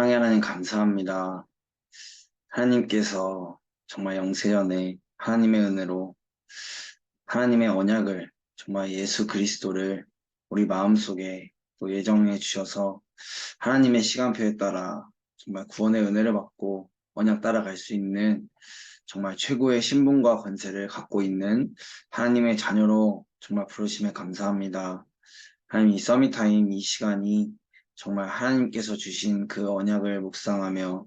사랑의 하나님 감사합니다. 하나님께서 정말 영세전에 하나님의 은혜로 하나님의 언약을 정말 예수 그리스도를 우리 마음속에 또 예정해 주셔서 하나님의 시간표에 따라 정말 구원의 은혜를 받고 언약 따라갈 수 있는 정말 최고의 신분과 권세를 갖고 있는 하나님의 자녀로 정말 부르심에 감사합니다. 하나님 이 서밋타임 이 시간이 정말 하나님께서 주신 그 언약을 묵상하며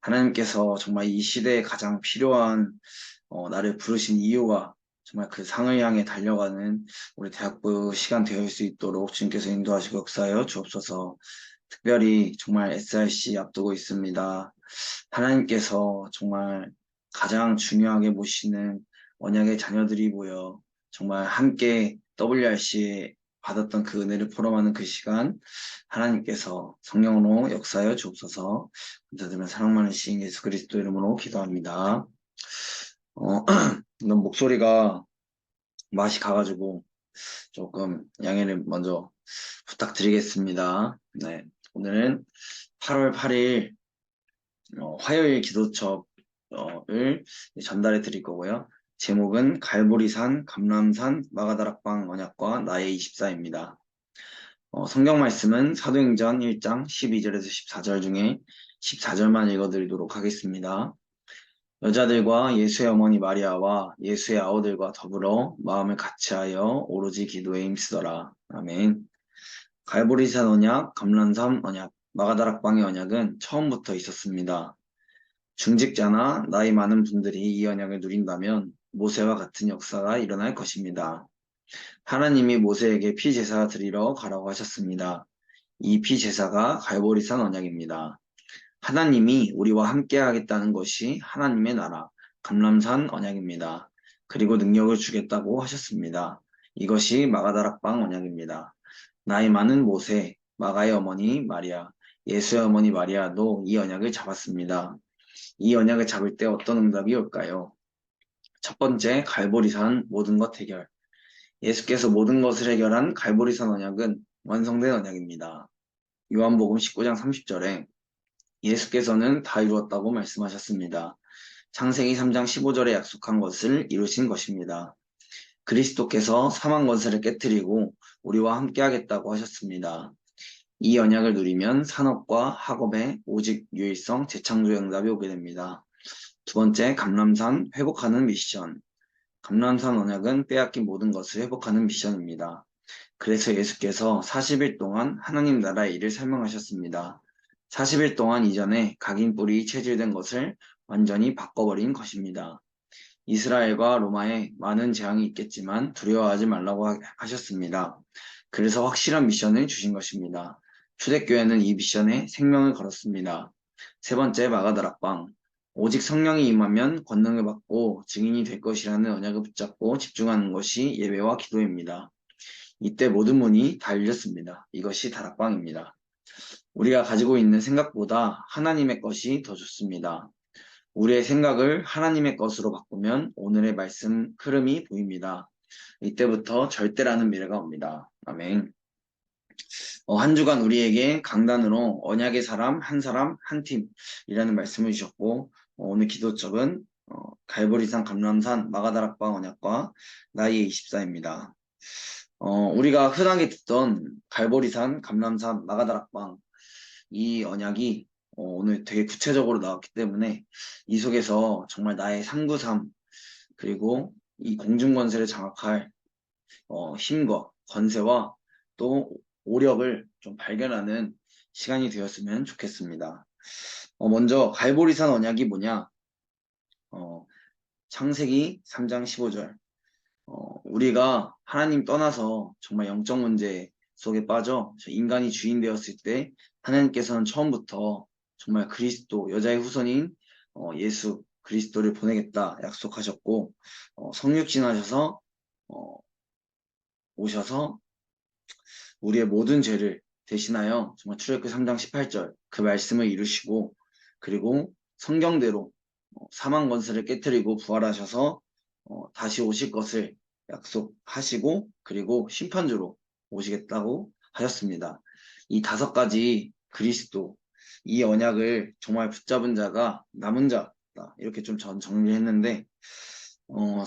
하나님께서 정말 이 시대에 가장 필요한 나를 부르신 이유와 정말 그 상을 향해 달려가는 우리 대학부 시간 되어 수 있도록 주님께서 인도하시고 역사하여 주옵소서. 특별히 정말 SRC 앞두고 있습니다. 하나님께서 정말 가장 중요하게 보시는 언약의 자녀들이 모여 정말 함께 WRC에 받았던 그 은혜를 포럼하는 그 시간 하나님께서 성령으로 역사하여 주옵소서. 감사드리며 사랑 많은 신 예수 그리스도 이름으로 기도합니다. 너무 목소리가 맛이 가가지고 조금 양해를 먼저 부탁드리겠습니다. 네, 오늘은 8월 8일 화요일 기도첩을 전달해 드릴 거고요. 제목은 갈보리산, 감람산, 마가다락방 언약과 나의 24입니다. 성경 말씀은 사도행전 1장 12절에서 14절 중에 14절만 읽어드리도록 하겠습니다. 여자들과 예수의 어머니 마리아와 예수의 아우들과 더불어 마음을 같이하여 오로지 기도에 힘쓰더라. 아멘. 갈보리산 언약, 감람산 언약, 마가다락방의 언약은 처음부터 있었습니다. 중직자나 나이 많은 분들이 이 언약을 누린다면 모세와 같은 역사가 일어날 것입니다. 하나님이 모세에게 피제사 드리러 가라고 하셨습니다. 이 피제사가 갈보리산 언약입니다. 하나님이 우리와 함께 하겠다는 것이 하나님의 나라, 감람산 언약입니다. 그리고 능력을 주겠다고 하셨습니다. 이것이 마가다락방 언약입니다. 나이 많은 모세, 마가의 어머니 마리아, 예수의 어머니 마리아도 이 언약을 잡았습니다. 이 언약을 잡을 때 어떤 응답이 올까요? 첫 번째, 갈보리산 모든 것 해결. 예수께서 모든 것을 해결한 갈보리산 언약은 완성된 언약입니다. 요한복음 19장 30절에 예수께서는 다 이루었다고 말씀하셨습니다. 창세기 3장 15절에 약속한 것을 이루신 것입니다. 그리스도께서 사망 권세를 깨뜨리고 우리와 함께 하겠다고 하셨습니다. 이 언약을 누리면 산업과 학업의 오직 유일성 재창조의 응답이 오게 됩니다. 두 번째, 감람산 회복하는 미션. 감람산 언약은 빼앗긴 모든 것을 회복하는 미션입니다. 그래서 예수께서 40일 동안 하나님 나라의 일을 설명하셨습니다. 40일 동안 이전에 각인 뿔이 체질된 것을 완전히 바꿔버린 것입니다. 이스라엘과 로마에 많은 재앙이 있겠지만 두려워하지 말라고 하셨습니다. 그래서 확실한 미션을 주신 것입니다. 초대교회는 이 미션에 생명을 걸었습니다. 세 번째, 마가다락방. 오직 성령이 임하면 권능을 받고 증인이 될 것이라는 언약을 붙잡고 집중하는 것이 예배와 기도입니다. 이때 모든 문이 다 열렸습니다. 이것이 다락방입니다. 우리가 가지고 있는 생각보다 하나님의 것이 더 좋습니다. 우리의 생각을 하나님의 것으로 바꾸면 오늘의 말씀 흐름이 보입니다. 이때부터 절대라는 미래가 옵니다. 아멘. 한 주간 우리에게 강단으로 언약의 사람, 한 팀이라는 말씀을 주셨고, 오늘 기도적은 갈보리산, 감람산, 마가다락방 언약과 나이의 24입니다. 우리가 흔하게 듣던 갈보리산, 감람산, 마가다락방 이 언약이 오늘 되게 구체적으로 나왔기 때문에 이 속에서 정말 나의 393 그리고 이 공중권세를 장악할 힘과 권세와 또 오력을 좀 발견하는 시간이 되었으면 좋겠습니다. 먼저 갈보리산 언약이 뭐냐? 창세기 3장 15절 우리가 하나님 떠나서 정말 영적 문제 속에 빠져 인간이 주인 되었을 때 하나님께서는 처음부터 정말 그리스도 여자의 후손인 예수 그리스도를 보내겠다 약속하셨고 성육신하셔서 오셔서 우리의 모든 죄를 대신하여 정말 출애굽기 3장 18절 그 말씀을 이루시고 그리고 성경대로 사망 권세를 깨뜨리고 부활하셔서 다시 오실 것을 약속하시고 그리고 심판주로 오시겠다고 하셨습니다. 이 5가지 그리스도 이 언약을 정말 붙잡은 자가 남은 자다. 이렇게 좀 전 정리했는데,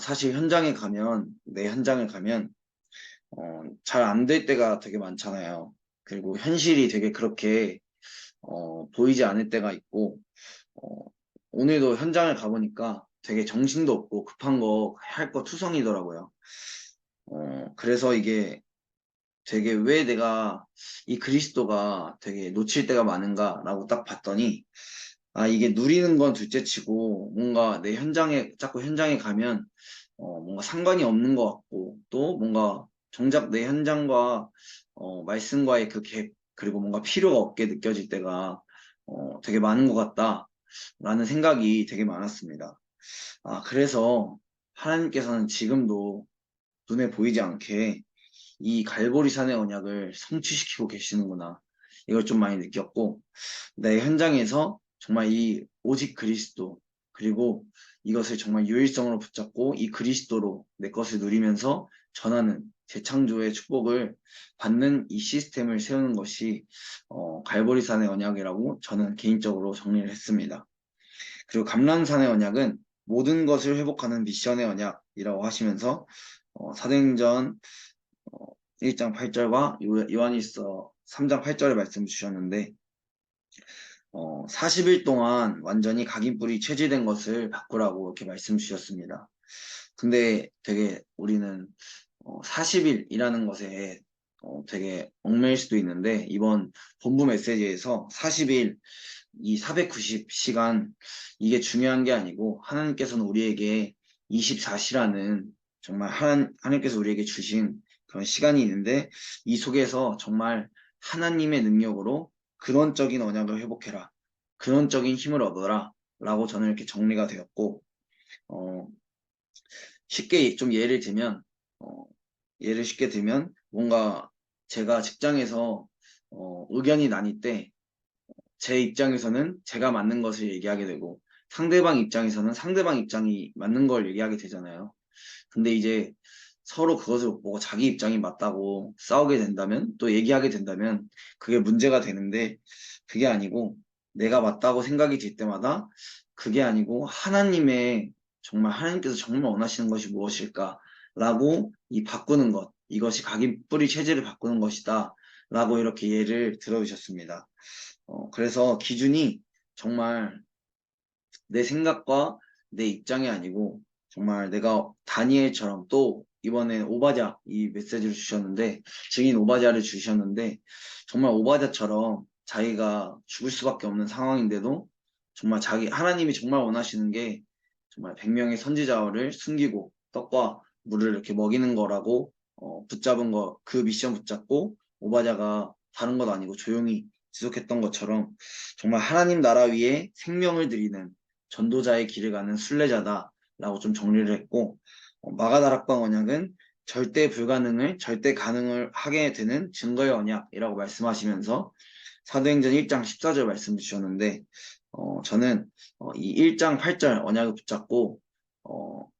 사실 현장에 가면, 내 현장에 가면, 잘 안 될 때가 되게 많잖아요. 그리고 현실이 되게 그렇게, 보이지 않을 때가 있고, 어, 오늘도 현장을 가보니까 되게 정신도 없고 급한 거, 할 거 투성이더라고요. 그래서 이게 되게 왜 내가 이 그리스도가 되게 놓칠 때가 많은가라고 딱 봤더니, 아, 이게 누리는 건 둘째치고 뭔가 내 현장에, 자꾸 현장에 가면 뭔가 상관이 없는 것 같고 또 뭔가 정작 내 현장과 말씀과의 그 갭, 그리고 뭔가 필요가 없게 느껴질 때가 되게 많은 것 같다라는 생각이 되게 많았습니다. 아, 그래서 하나님께서는 지금도 눈에 보이지 않게 이 갈보리산의 언약을 성취시키고 계시는구나. 이걸 좀 많이 느꼈고, 내 현장에서 정말 이 오직 그리스도, 그리고 이것을 정말 유일성으로 붙잡고 이 그리스도로 내 것을 누리면서 전하는 재창조의 축복을 받는 이 시스템을 세우는 것이 갈보리산의 언약이라고 저는 개인적으로 정리를 했습니다. 그리고 감람산의 언약은 모든 것을 회복하는 미션의 언약이라고 하시면서 사도행전 1장 8절과 요한일서 3장 8절의 말씀 주셨는데 40일 동안 완전히 각인뿔이 체질된 것을 바꾸라고 이렇게 말씀 주셨습니다. 근데 되게 우리는 40일이라는 것에 되게 얽매일 수도 있는데 이번 본부 메시지에서 40일 이 490시간 이게 중요한 게 아니고 하나님께서는 우리에게 24시라는 정말 하나님께서 우리에게 주신 그런 시간이 있는데 이 속에서 정말 하나님의 능력으로 근원적인 언약을 회복해라. 근원적인 힘을 얻어라. 라고 저는 이렇게 정리가 되었고 어, 쉽게 좀 예를 들면 어, 예를 쉽게 들면 뭔가 제가 직장에서 의견이 나뉠 때 제 입장에서는 제가 맞는 것을 얘기하게 되고 상대방 입장에서는 상대방 입장이 맞는 걸 얘기하게 되잖아요. 근데 이제 서로 그것을 못 보고 자기 입장이 맞다고 싸우게 된다면 또 얘기하게 된다면 그게 문제가 되는데 그게 아니고 내가 맞다고 생각이 들 때마다 그게 아니고 하나님의 정말 하나님께서 정말 원하시는 것이 무엇일까라고 이 바꾸는 것 이것이 각인 뿌리 체질을 바꾸는 것이다 라고 이렇게 예를 들어주셨습니다. 그래서 기준이 정말 내 생각과 내 입장이 아니고 정말 내가 다니엘처럼 또 이번에 오바자 이 메시지를 주셨는데 증인 오바자를 주셨는데 정말 오바자처럼 자기가 죽을 수밖에 없는 상황인데도 정말 자기 하나님이 정말 원하시는 게 정말 100명의 선지자를 숨기고 떡과 물을 이렇게 먹이는 거라고 붙잡은 거 그 미션 붙잡고 오바자가 다른 것 아니고 조용히 지속했던 것처럼 정말 하나님 나라 위에 생명을 드리는 전도자의 길을 가는 순례자다라고 좀 정리를 했고 마가다락방 언약은 절대 불가능을 절대 가능을 하게 되는 증거의 언약이라고 말씀하시면서 사도행전 1장 14절 말씀 주셨는데 저는 이 1장 8절 언약을 붙잡고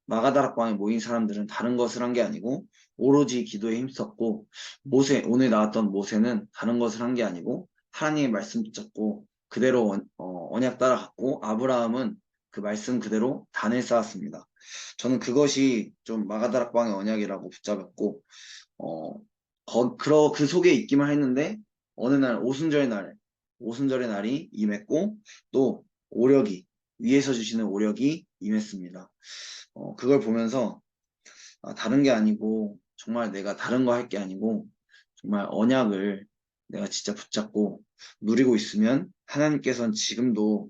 마가다락방에 모인 사람들은 다른 것을 한 게 아니고 오로지 기도에 힘썼고 모세 오늘 나왔던 모세는 다른 것을 한 게 아니고 하나님의 말씀 붙잡고 그대로 언약 따라갔고 아브라함은 그 말씀 그대로 단을 쌓았습니다. 저는 그것이 좀 마가다락방의 언약이라고 붙잡았고 어, 그 속에 있기만 했는데 어느 날 오순절의 날이 임했고 또 오력이 위에서 주시는 오력이 임했습니다. 그걸 보면서 다른 게 아니고 정말 내가 다른 거 할 게 아니고 정말 언약을 내가 진짜 붙잡고 누리고 있으면 하나님께서는 지금도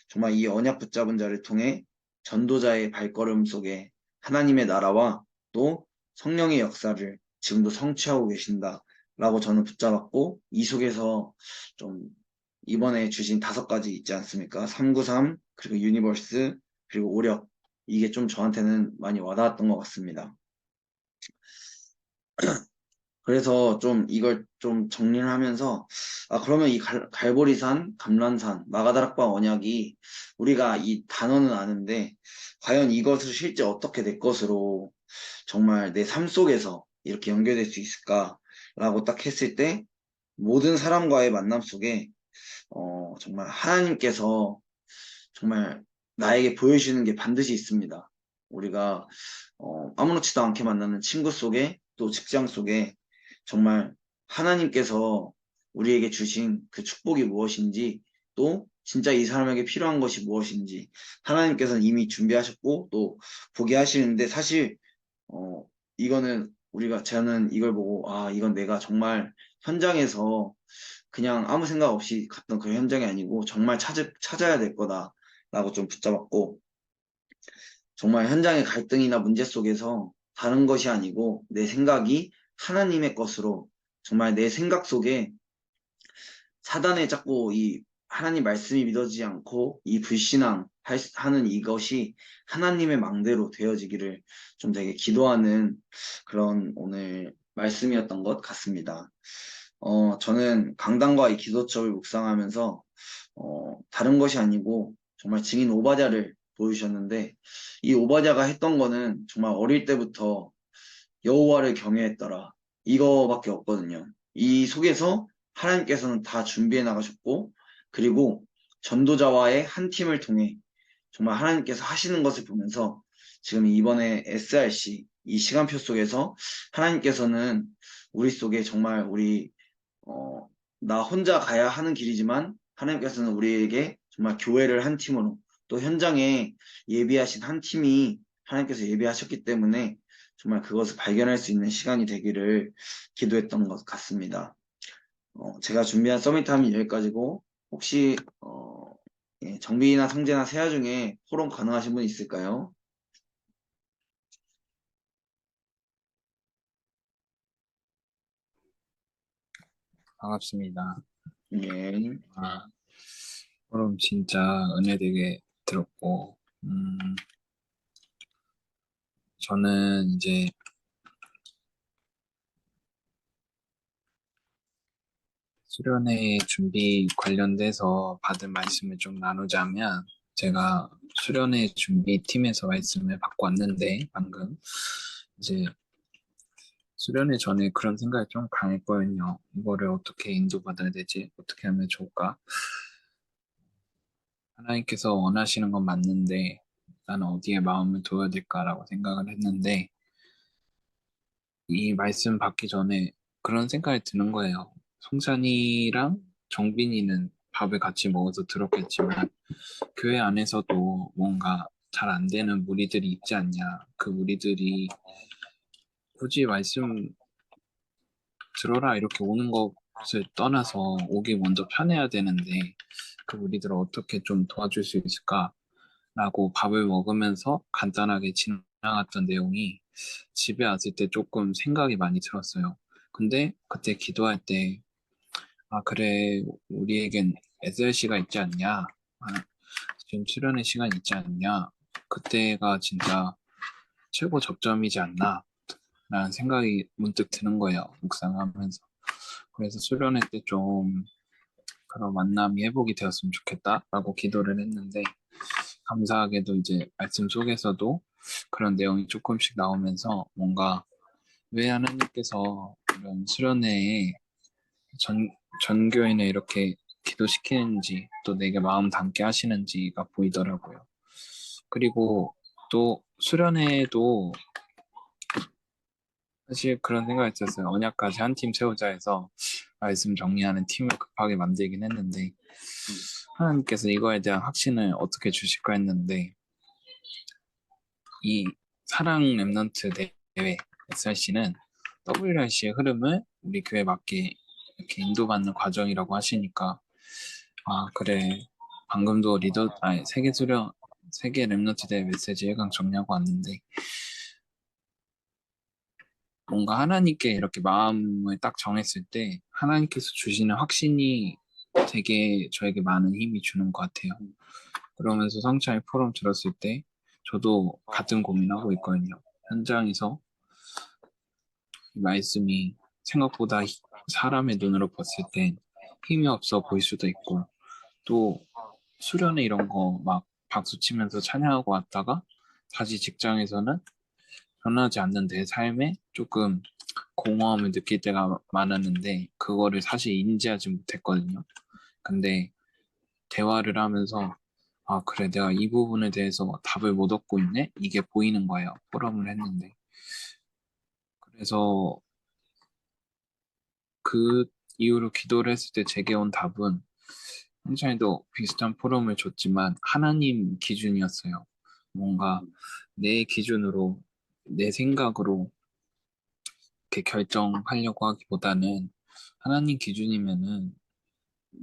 정말 이 언약 붙잡은 자를 통해 전도자의 발걸음 속에 하나님의 나라와 또 성령의 역사를 지금도 성취하고 계신다라고 저는 붙잡았고 이 속에서 좀 이번에 주신 5가지 있지 않습니까? 393 그리고 유니버스 그리고 오력 이게 좀 저한테는 많이 와닿았던 것 같습니다. 그래서 좀 이걸 좀 정리를 하면서 그러면 이 갈보리산, 감람산, 마가다락방 언약이 우리가 이 단어는 아는데 과연 이것을 실제 어떻게 내 것으로 정말 내 삶 속에서 이렇게 연결될 수 있을까라고 딱 했을 때 모든 사람과의 만남 속에 정말 하나님께서 정말 나에게 보여주시는 게 반드시 있습니다. 우리가 아무렇지도 않게 만나는 친구 속에 또 직장 속에 정말 하나님께서 우리에게 주신 그 축복이 무엇인지 또 진짜 이 사람에게 필요한 것이 무엇인지 하나님께서는 이미 준비하셨고 또 보게 하시는데 사실 이거는 저는 이걸 보고 이건 내가 정말 현장에서 그냥 아무 생각 없이 갔던 그 현장이 아니고 정말 찾아야 될 거다라고 좀 붙잡았고 정말 현장의 갈등이나 문제 속에서 다른 것이 아니고 내 생각이 하나님의 것으로 정말 내 생각 속에 사단의 자꾸 이 하나님 말씀이 믿어지지 않고 이 하는 이것이 하나님의 망대로 되어지기를 좀 되게 기도하는 그런 오늘 말씀이었던 것 같습니다. 저는 강단과 이 기도첩을 묵상하면서 다른 것이 아니고 정말 증인 오바댜를 보여주셨는데 이 오바댜가 했던 거는 정말 어릴 때부터 여호와를 경외했더라 이거밖에 없거든요. 이 속에서 하나님께서는 다 준비해 나가셨고 그리고 전도자와의 한 팀을 통해 정말 하나님께서 하시는 것을 보면서 지금 이번에 SRC 이 시간표 속에서 하나님께서는 우리 속에 정말 어, 나 혼자 가야 하는 길이지만 하나님께서는 우리에게 정말 교회를 한 팀으로 또 현장에 예비하신 한 팀이 하나님께서 예비하셨기 때문에 정말 그것을 발견할 수 있는 시간이 되기를 기도했던 것 같습니다. 제가 준비한 서밋함이 여기까지고 혹시 정빈이나 성재나 세아 중에 토론 가능하신 분 있을까요? 반갑습니다. 예. 그럼 진짜 은혜 되게 들었고, 저는 이제 수련회 준비 관련돼서 받은 말씀을 좀 나누자면, 제가 수련회 준비팀에서 말씀을 받고 왔는데, 방금, 이제 수련회 전에 그런 생각이 좀 강했거든요. 이거를 어떻게 인도받아야 되지? 어떻게 하면 좋을까? 하나님께서 원하시는 건 맞는데, 나는 어디에 마음을 둬야 될까라고 생각을 했는데, 이 말씀 받기 전에 그런 생각이 드는 거예요. 송산이랑 정빈이는 밥을 같이 먹어서 들었겠지만 교회 안에서도 뭔가 잘 안 되는 무리들이 있지 않냐. 그 무리들이 굳이 말씀 들어라 이렇게 오는 것을 떠나서 오기 먼저 편해야 되는데 그 무리들을 어떻게 좀 도와줄 수 있을까라고 밥을 먹으면서 간단하게 지나갔던 내용이 집에 왔을 때 조금 생각이 많이 들었어요. 근데 그때 기도할 때, 그래, 우리에겐 SLC가 있지 않냐? 지금 수련의 시간이 있지 않냐? 그때가 진짜 최고 접점이지 않나? 라는 생각이 문득 드는 거예요. 묵상하면서. 그래서 수련회 때 좀 그런 만남이 회복이 되었으면 좋겠다라고 기도를 했는데, 감사하게도 이제 말씀 속에서도 그런 내용이 조금씩 나오면서 뭔가 왜 하나님께서 이런 수련회에 전, 전교인을 이렇게 기도시키는지 또 내게 마음 담게 하시는지가 보이더라고요. 그리고 또 수련회도 사실 그런 생각이 있었어요. 언약까지 한 팀 세우자 해서 말씀 정리하는 팀을 급하게 만들긴 했는데 하나님께서 이거에 대한 확신을 어떻게 주실까 했는데 이 사랑 랩넌트 대회 SRC는 WRC의 흐름을 우리 교회 맞게 이렇게 인도받는 과정이라고 하시니까 그래 방금도 세계 랩넌트 대회 메시지 1강 정리하고 왔는데 뭔가 하나님께 이렇게 마음을 딱 정했을 때 하나님께서 주시는 확신이 되게 저에게 많은 힘이 주는 것 같아요. 그러면서 성찰 포럼 들었을 때 저도 같은 고민하고 있거든요. 현장에서 이 말씀이 생각보다 사람의 눈으로 봤을 땐 힘이 없어 보일 수도 있고 또 수련회 이런 거 막 박수 치면서 찬양하고 왔다가 다시 직장에서는 변하지 않는 내 삶에 조금 공허함을 느낄 때가 많았는데 그거를 사실 인지하지 못했거든요. 근데 대화를 하면서 아, 그래, 내가 이 부분에 대해서 답을 못 얻고 있네? 이게 보이는 거예요. 포럼을 했는데. 그래서 그 이후로 기도를 했을 때 제게 온 답은 한창이도 비슷한 포럼을 줬지만 하나님 기준이었어요. 뭔가 내 기준으로, 내 생각으로 이렇게 결정하려고 하기보다는 하나님 기준이면은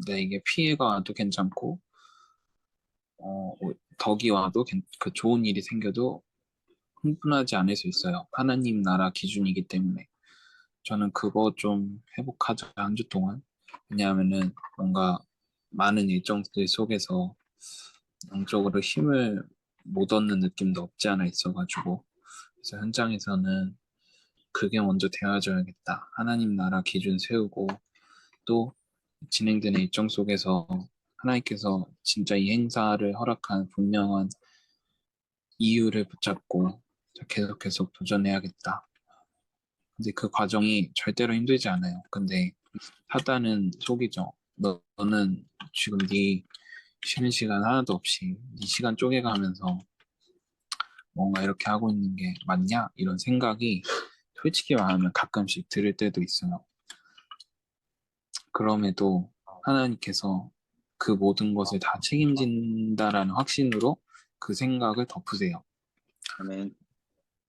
내게 피해가 와도 괜찮고, 덕이 와도 그 좋은 일이 생겨도 흥분하지 않을 수 있어요. 하나님 나라 기준이기 때문에. 저는 그거 좀 회복하자, 한 주 동안. 왜냐하면은 뭔가 많은 일정들 속에서 영적으로 힘을 못 얻는 느낌도 없지 않아 있어가지고. 그래서 현장에서는 그게 먼저 되어줘야겠다. 하나님 나라 기준 세우고 또 진행되는 일정 속에서 하나님께서 진짜 이 행사를 허락한 분명한 이유를 붙잡고 계속 도전해야겠다. 근데 그 과정이 절대로 힘들지 않아요. 근데 사단은 속이죠. 너는 지금 네 쉬는 시간 하나도 없이 네 시간 쪼개가면서 뭔가 이렇게 하고 있는 게 맞냐? 이런 생각이 솔직히 말하면 가끔씩 들을 때도 있어요. 그럼에도 하나님께서 그 모든 것을 다 책임진다라는 확신으로 그 생각을 덮으세요. 아멘.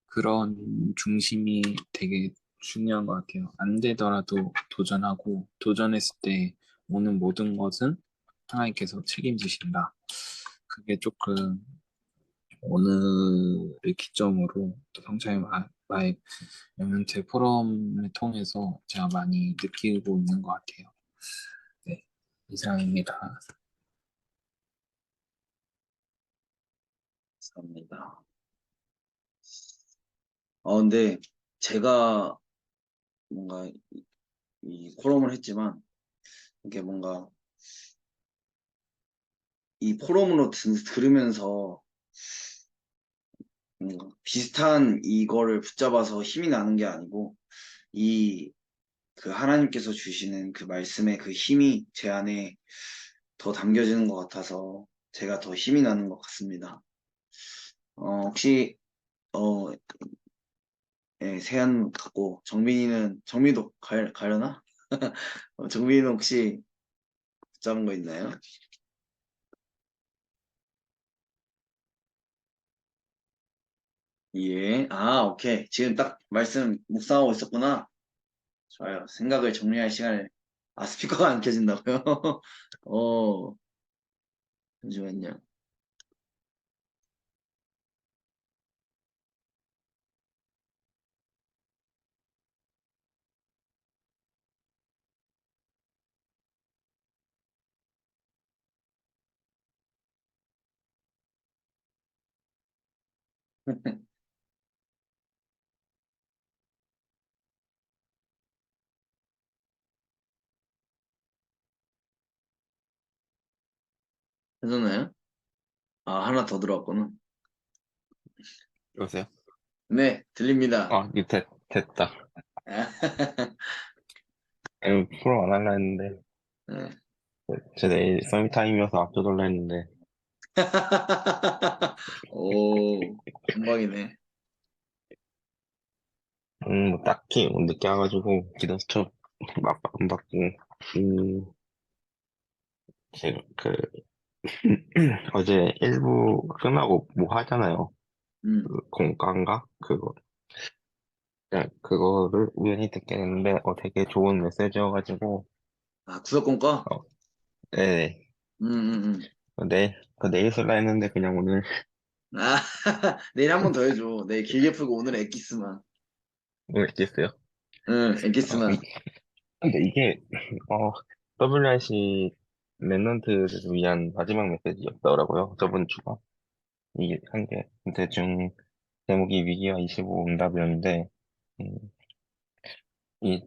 그런 중심이 되게 중요한 것 같아요. 안 되더라도 도전하고 도전했을 때 오는 모든 것은 하나님께서 책임지신다. 그게 조금 오늘을 기점으로 또 성찬의 마의 멘트 포럼을 통해서 제가 많이 느끼고 있는 것 같아요. 네, 이상입니다. 감사합니다. 근데 제가 뭔가 이 포럼을 했지만 이게 뭔가 이 포럼으로 들으면서 비슷한 이거를 붙잡아서 힘이 나는 게 아니고 이 그 하나님께서 주시는 그 말씀의 그 힘이 제 안에 더 담겨지는 것 같아서 제가 더 힘이 나는 것 같습니다. 혹시 어, 예, 세안 갖고 정민이도 가려나? 정민이는 혹시 붙잡은 거 있나요? 예. 오케이. 지금 딱 말씀 묵상하고 있었구나. 좋아요. 생각을 정리할 시간을. 스피커가 안 켜진다고요? 어, 잠시만요. 괜찮나요? 하나 더 들어왔구나. 여보세요? 네, 들립니다. 이거 됐다. 이거 프로 안 할라 했는데, 네. 제 내일 서밋타임이어서 앞서달라 했는데, 오, 금방이네. 뭐 딱히 뭐 늦게 와가지고, 기도 수첩 막 안 받고, 그, 어제 일부 끝나고 뭐 하잖아요. 음. 공과인가? 그냥 그거를 우연히 듣게 됐는데, 되게 좋은 메시지여가지고, 구석권 거? 어, 네, 음, 음, 내일 쓸라 했는데, 그냥 오늘, 아, 내일 한 번 더 해줘. 내일 길게 풀고 오늘 엑기스만. 오늘 있겠어요. 응, 어, 엑기스만. 근데 이게 WRC 랩런트를 위한 마지막 메시지였더라고요. 저번 주가 이게 한 게 대충 제목이 위기와 25 응답이었는데 음, 이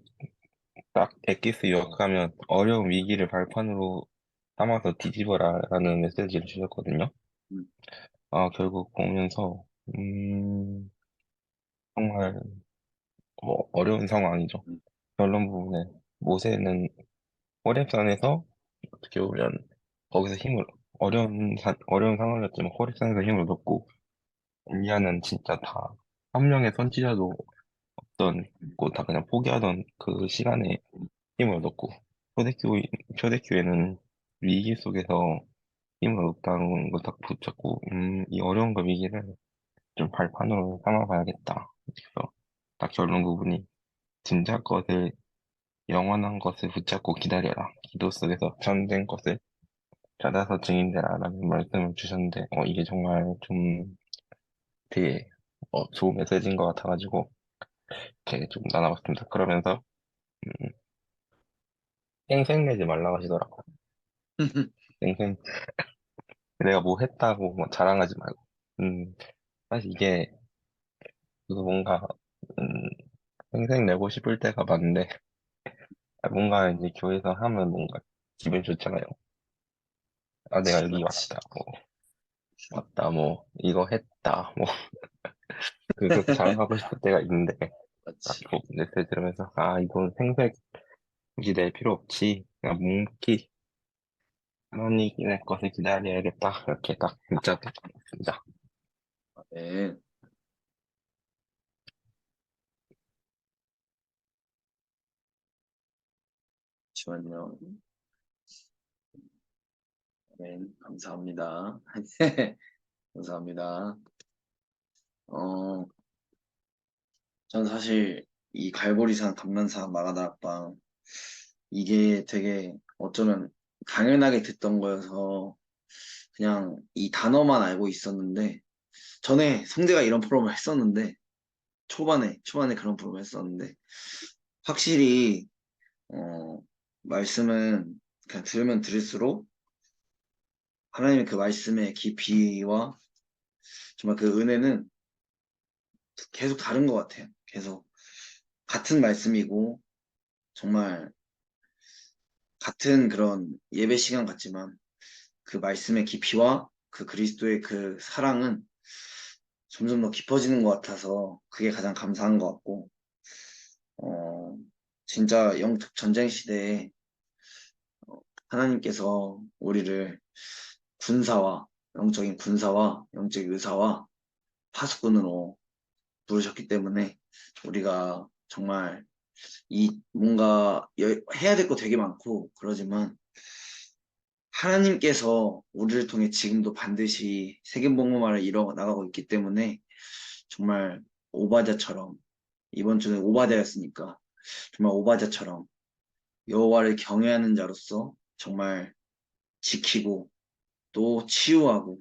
딱 엑기스 요약하면 어려운 위기를 발판으로 삼아서 뒤집어라라는 메시지를 주셨거든요. 음, 결국 보면서 정말 어려운 상황이죠. 음, 결론 부분에 모세는 호렙산에서 어떻게 보면 거기서 어려운 상황이었지만 코리스에서 힘을 얻었고, 인디아는 진짜 다 한 명의 선지자도 없던, 다 그냥 포기하던 그 시간에 힘을 얻었고, 초대교, 초대교회는 위기 속에서 힘을 얻었다는 걸 딱 붙잡고, 이 어려움과 위기를 좀 발판으로 삼아봐야겠다. 그래서 딱 결론 부분이 진짜 것을, 영원한 것을 붙잡고 기다려라. 기도 속에서 참된 것을 찾아서 증인되라라는 말씀을 주셨는데, 이게 정말 좀 되게 좋은 메시지인 것 같아가지고 이렇게 좀 나눠봤습니다. 그러면서 음, 쌩쌩 내지 말라고 하시더라고. 쌩쌩 내가 뭐 했다고 뭐 자랑하지 말고. 사실 이게 그거 뭔가 음, 쌩쌩 내고 싶을 때가 많은데 뭔가 이제 교회에서 하면 뭔가 기분 좋잖아요. 아 내가 그치, 여기 맞지. 왔다 뭐 이거 했다 뭐 그렇게 자랑하고 싶을 때가 있는데 딱 맞지. 메시지 들으면서 아 이건 생색 굳이 낼 필요 없지. 그냥 묵묵히 하나님의 것을 기다려야겠다. 이렇게 딱 문자 받습니다. 네. 잠시만요. 네, 감사합니다. 감사합니다. 어, 전 사실 이 갈보리산 감난산 마가다락방 이게 되게 어쩌면 당연하게 듣던 거여서 그냥 이 단어만 알고 있었는데 전에 성대가 이런 프로그램을 했었는데 초반에 그런 프로그램을 했었는데 확실히 어, 말씀은 그냥 들으면 들을수록 하나님의 그 말씀의 깊이와 정말 그 은혜는 계속 다른 것 같아요. 계속 같은 말씀이고 정말 같은 그런 예배 시간 같지만 그 말씀의 깊이와 그 그리스도의 그 사랑은 점점 더 깊어지는 것 같아서 그게 가장 감사한 것 같고 어, 진짜 영적 전쟁 시대에 하나님께서 우리를 군사와 영적인 군사와 영적 의사와 파수꾼으로 부르셨기 때문에 우리가 정말 이 뭔가 해야 될 거 되게 많고 그러지만 하나님께서 우리를 통해 지금도 반드시 세계복음화를 이뤄 나가고 있기 때문에 정말 오바댜처럼 이번 주는 오바댜였으니까 정말 오바댜처럼 여호와를 경외하는 자로서 정말 지키고 또 치유하고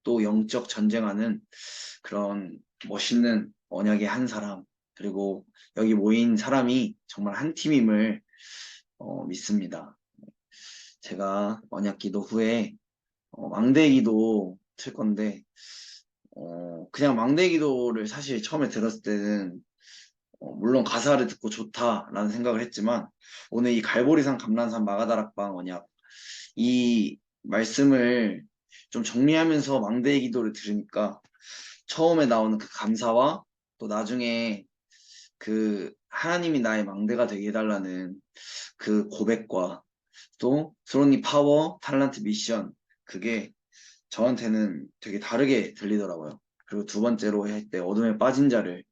또 영적 전쟁하는 그런 멋있는 언약의 한 사람 그리고 여기 모인 사람이 정말 한 팀임을 믿습니다. 제가 언약 기도 후에 망대 기도 틀 건데 그냥 망대 기도를 사실 처음에 들었을 때는 물론 가사를 듣고 좋다라는 생각을 했지만 오늘 이 갈보리산 감람산 마가다락방 언약 이 말씀을 좀 정리하면서 망대의 기도를 들으니까 처음에 나오는 그 감사와 또 나중에 그 하나님이 나의 망대가 되게 해달라는 그 고백과 또 스로니 파워, 탤런트 미션 그게 저한테는 되게 다르게 들리더라고요. 그리고 두 번째로 할 때 어둠에 빠진 자를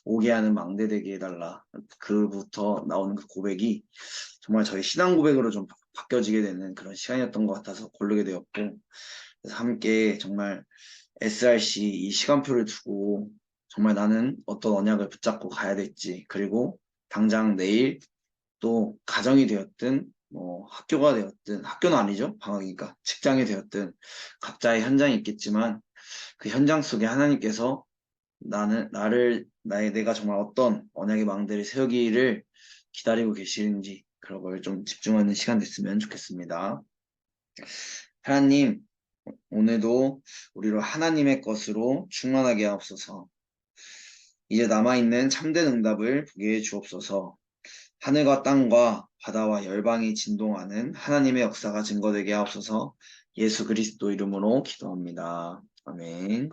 오게 하는 망대 되게 해달라. 그부터 나오는 그 고백이 정말 저희 신앙 고백으로 좀 바뀌어지게 되는 그런 시간이었던 것 같아서 고르게 되었고 그래서 함께 정말 SRC 이 시간표를 두고 정말 나는 어떤 언약을 붙잡고 가야 될지 그리고 당장 내일 또 가정이 되었든 뭐 학교가 되었든 학교는 아니죠 방학이니까 직장이 되었든 각자의 현장이 있겠지만 그 현장 속에 하나님께서 내가 정말 어떤 언약의 망대를 세우기를 기다리고 계시는지 그런 걸 좀 집중하는 시간 됐으면 좋겠습니다. 하나님, 오늘도 우리로 하나님의 것으로 충만하게 하옵소서. 이제 남아있는 참된 응답을 보게 해 주옵소서. 하늘과 땅과 바다와 열방이 진동하는 하나님의 역사가 증거되게 하옵소서. 예수 그리스도 이름으로 기도합니다. 아멘.